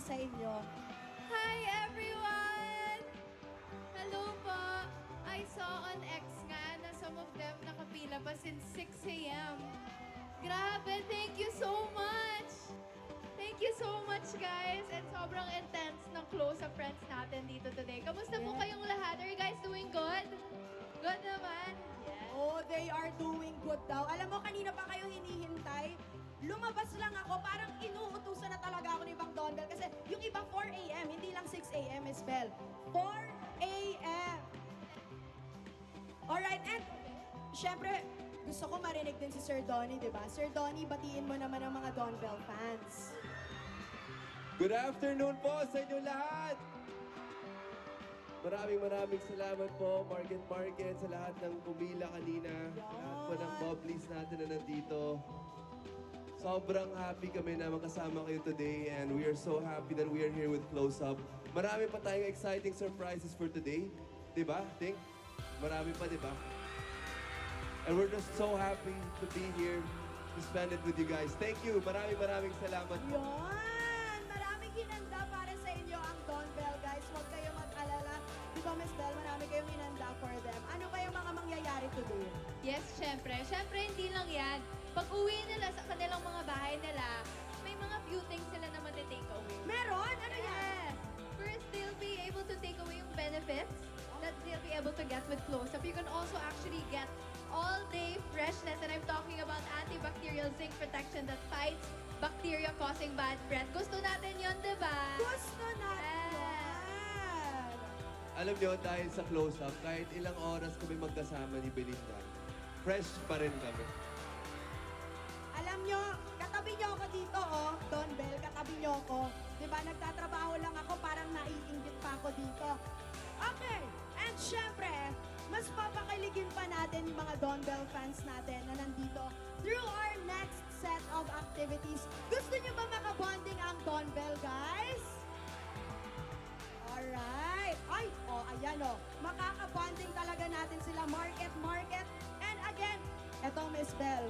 sa inyo. Hi everyone! Hello po! I saw on X nga na some of them nakapila pa since 6 a.m. Grabe, thank you so much! Thank you so much guys! And sobrang intense ng close-up friends natin dito today. Kamusta po kayong lahat? Are you guys doing good? Good naman? Yes. Oh, they are doing good daw. Alam mo, kanina pa kayo hinihintay. Lumabas lang ako, parang inuutusan na talaga ako ni Bang Donbel. Kasi yung iba 4 a.m., hindi lang 6 a.m. is bell. 4 a.m. Alright, and syempre, gusto ko marinig din si Sir Donnie, di ba? Sir Donnie, batiin mo naman ang mga Donbel fans. Good afternoon po sa inyo lahat! Maraming salamat po, Market, sa lahat ng pumila kanina. Lahat po ng bubblies natin na nandito. Sobrang happy kami na makasama kayo today and we are so happy that we are here with Close Up. Marami pa tayong exciting surprises for today. Diba? Think? Marami pa, diba? And we're just so happy to be here to spend it with you guys. Thank you. Maraming salamat po. Yan! Maraming hinanda para sa inyo ang Donbel, guys. Huwag kayo mag-alala. Di ba, Miss Bell, marami kayong hinanda for them. Ano kayang mga mangyayari today? Yes, syempre. Syempre, hindi lang yan. Pag uwi nila sa kanilang mga bahay nila, may mga few things sila na matitake away. Meron? Ano yan? Yes! First, they'll be able to take away yung benefits that they'll be able to get with Close Up. You can also actually get all-day freshness, and I'm talking about antibacterial zinc protection that fights bacteria causing bad breath. Gusto natin yun, di ba? Gusto natin yan! Alam nyo, dahil sa close-up, kahit ilang oras kami magkasama ni Belinda, fresh pa rin kami. Alam nyo, katabi nyo ako dito, oh. Donbel, katabi nyo ako. Diba, nagtatrabaho lang ako, parang naiinggit pa ako dito. Okay, and syempre, mas papakiligin pa natin yung mga Donbel fans natin na nandito through our next set of activities. Gusto nyo ba makabonding ang Donbel, guys? Alright. Ay, oh, ayan oh. Makakabonding talaga natin sila. Market. And again, eto Miss Bell.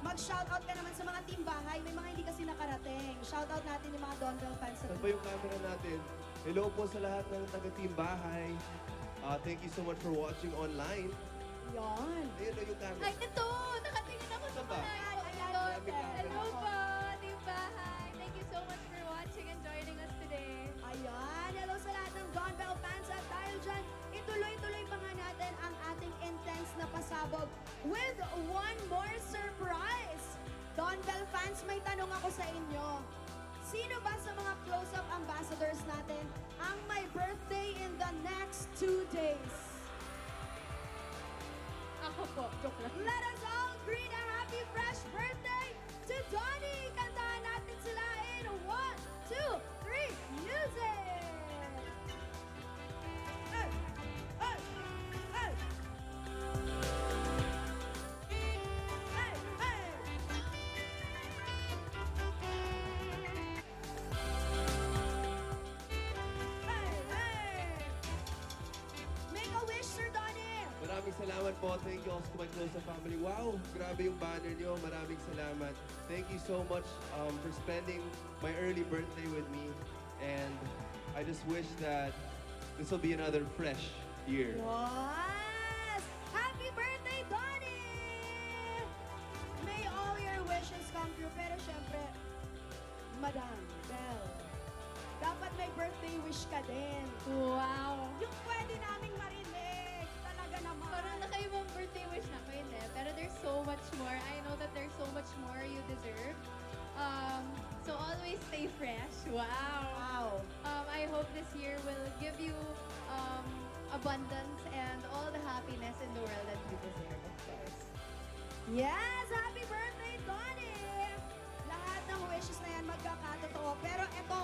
Mag-shoutout ka naman sa mga team bahay. May mga hindi kasi nakarating. Shoutout natin yung mga Donbel fans sa Saan team. ba yung camera natin? Hello po sa lahat ng taga-team bahay. Thank you so much for watching online. Yan. Ayun na yung camera. Ay, ito! Nakatingin ako sa Saan ba? mga Ayan, Grabe ka. Hello po, Team Bahay! Thank you so much for watching and joining us today. Ayan. Hello sa lahat ng Donbel fans. At dahil dyan, ituloy-tuloy pa nga natin ang ating intense na pasabog with one more surprise. Donbel fans, may tanong ako sa inyo. Sino ba sa mga close-up ambassadors natin ang may birthday in the next 2 days? Ako po, joke lang. Let us all greet a happy fresh birthday to Donnie! Kantahan natin sila in 1, 2, 3, music! Hey! Hey! Hey! Hey! Hey! Hey! Hey! Make a wish, Sir Donnie! Maraming salamat po. Thank you also to my close-up family. Wow, grabe yung banner nyo. Maraming salamat. Thank you so much for spending my early birthday with me. And I just wish that this will be another fresh year. Yes! Happy birthday, Donnie! May all your wishes come true. Pero syempre, Madam Belle, dapat may birthday wish ka din. Wow! Yung pwede naming marinig. Talaga naman. Parang nakaibang birthday wish na ko hindi. Pero there's so much more. I know that there's so much more you deserve. So always stay fresh. Wow! Wow. I hope this year will give you abundance and all the happiness in the world that you deserve, of course. Yes! Happy birthday, Donnie! Lahat ng wishes na yan magkakatotoo. Pero eto,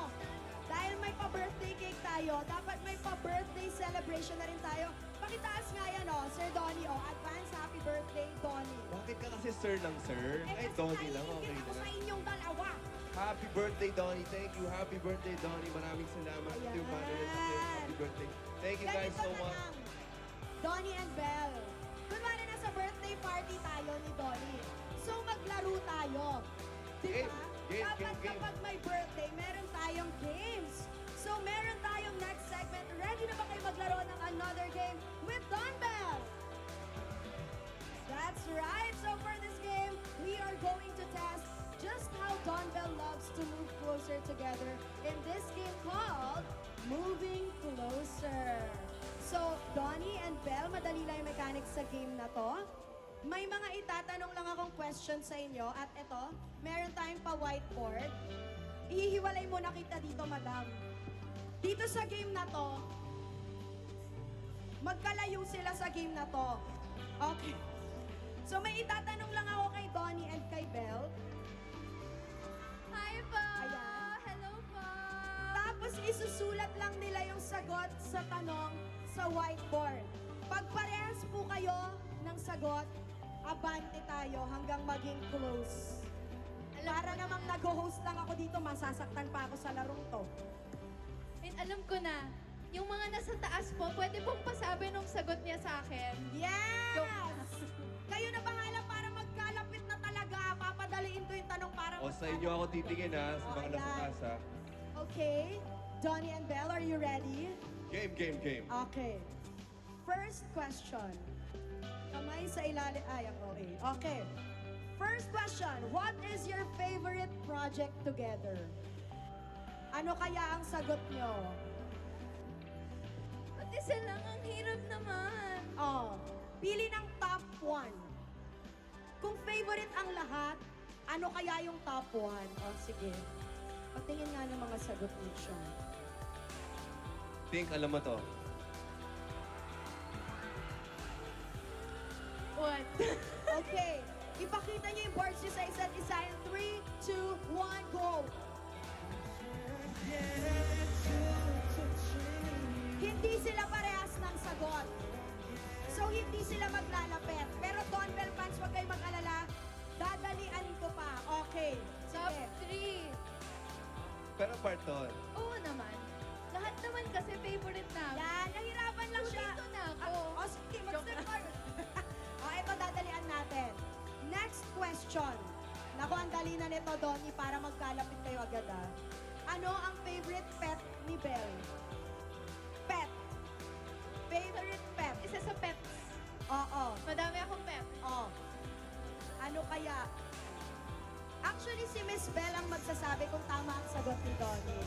dahil may pa-birthday cake tayo, dapat may pa-birthday celebration na rin tayo. Pakitaas nga yan, oh, Sir Donnie, oh. Advance happy birthday, Donnie. Bakit ka kasi sir lang, sir? Ay, kasi Donnie lang. Okay naiingit ako sa na. inyong dalawa. Happy birthday, Donnie. Thank you. Happy birthday, Donnie. Maraming salamat. Ito yung banner natin. Happy birthday. Thank you guys Ganito so na much. lang, Donnie and Belle. Kunwari nasa birthday party tayo ni Donnie. So maglaro tayo. Di Eh, ba? Game, Dapat game, game. kapag may birthday, meron tayong games. So, meron tayong next segment. Ready na ba kayo maglaro ng another game with Don Bell? That's right. So, for this game, we are going to test just how Don Bell loves to move closer together in this game called Moving Closer. So, Donnie and Bell, madali lang yung mechanics sa game na to. May mga itatanong lang akong question sa inyo at ito, meron tayong pa-whiteboard. Ihihiwalay muna kita dito, madam. Dito sa game na to, magkalayo sila sa game na to. Okay. So may itatanong lang ako kay Donnie and kay Belle. Hi po! Ayan. Hello po! Tapos isusulat lang nila yung sagot sa tanong sa whiteboard. Pag parehas po kayo ng sagot, abante tayo hanggang maging close. Para namang nag-host lang ako dito, masasaktan pa ako sa larong to. And alam ko na, yung mga nasa taas po, pwede pong pasabi nung sagot niya sa akin. Yes! Joke. Kayo na bahala para magkalapit na talaga. Papadaliin ko yung tanong para O sa inyo ako titingin ha, sa mga Oh, nasa ayan. taas ha. Okay. Donnie and Belle, are you ready? Game, game, game. Okay. First question. Kamay sa ilalim. Ay, ang OA. Okay. First question. What is your favorite project together? Ano kaya ang sagot nyo? Pati isa lang, ang hirap naman. Oh, pili ng top 1. Kung favorite ang lahat, ano kaya yung top 1? Oh, sige. Patingin nga ng mga sagot ni Sean. Think, alam mo to. What? Okay. Ipakita niyo yung boards niyo sa isa't isa. In 3, 2, 1, go! Hindi sila parehas ng sagot. So, hindi sila maglalapit. Pero Don Bell fans, huwag kayong mag-alala. Dadalian ko pa. Okay. Top Sige. 3. Pero Barton, Oo naman. Lahat naman kasi favorite namin. Yan, nahirapan lang siya. Dito na ako. O, sige, mag-start. O, ito dadalian natin. Next question. Naku, ang dali na nito, Donnie, para magkalapit kayo agad, ah. Ano ang favorite pet ni Belle? Pet. Favorite pet. Isa sa pets. Oo. Madami akong pet. Oh. Ano kaya? Actually, si Miss Belle ang magsasabi kung tama ang sagot ni Donnie.